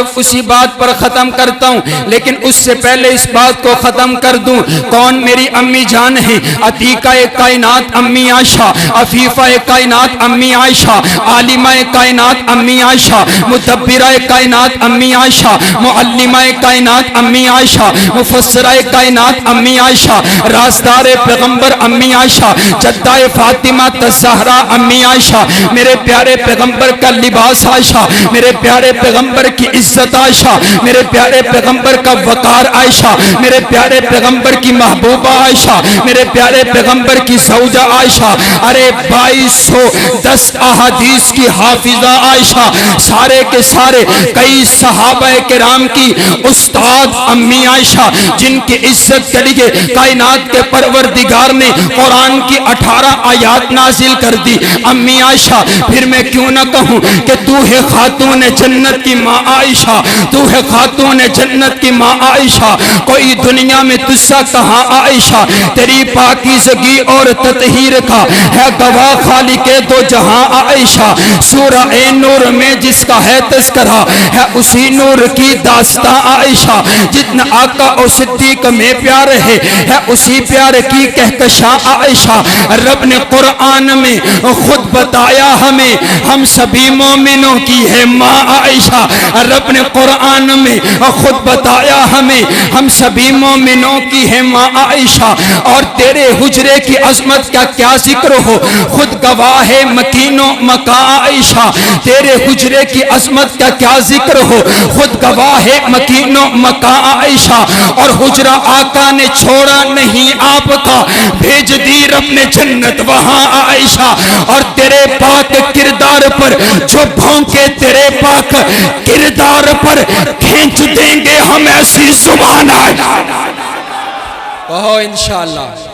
صرف اسی بات پر ختم کرتا ہوں، لیکن اس سے پہلے اس بات کو ختم کر دوں، کون میری امی جان ہے؟ عتیقہ کائنات امی عائشہ، عفیفہ کائنات امی عائشہ، عالمہ کائنات امی عائشہ، مدبرہ کائنات امی عائشہ، معلمہ کائنات امی عائشہ، مفسرہ کائنات امی عائشہ، رازدار پیغمبر امی عائشہ، جدہ فاطمہ الزہرا امی عائشہ، میرے پیارے پیغمبر کا لباس عائشہ، میرے پیارے پیغمبر کی عزت عائشہ، میرے پیارے پیغمبر کا وقار عائشہ، میرے پیارے پیغمبر کی محبوبہ عائشہ، میرے پیارے پیغمبر کی زوجہ عائشہ، ارے 2210 احادیث کی حافظہ عائشہ، سارے کے سارے کئی صحابہ کرام کی استاد امی عائشہ، جن کی عزت کے لیے کائنات کے پروردگار نے قرآن کی 18 آیات نازل کر دی۔ امی عائشہ، پھر میں کیوں نہ کہوں کہ تو ہے خاتون جنت کی ماں عائشہ، تو ہے خاتون جنت کی ماں عائشہ، کوئی دنیا میں تجھ سا کہاں عائشہ، تیری پاکیزگی اور تطہیر کا ہے گواہ خالق دو جہاں عائشہ، سورہ نور میں جس کا ہے تذکرہ ہے اسی نور کی داستان عائشہ، جتنا آقا اور صدیق میں پیار ہے اسی پیار کی کہکشاں عائشہ، رب نے قرآن میں خود بتایا ہمیں ہم سبھی مومنوں کی ہے ماں عائشہ، رب نے قرآن میں خود بتایا ہمیں ہم سبھی مومنوں کی ہے ماں عائشہ، اور تیرے حجرے کی عظمت کا کیا ذکر ہو، خود گواہ ہے مکین و مکاں عائشہ، تیرے حجرے کی عظمت کا کیا ذکر ہو، خود گواہ ہے مکین و مکاں عائشہ، اور حجرہ آقا نے چھوڑا نہیں آپ کا، بھیج دی رب نے جنت وہاں عائشہ، اور تیرے پاک کردار پر جو بھونکے تیرے پاک کردار پر کھینچ دیں گے ہم ایسی زبان آئے، کہو انشاءاللہ۔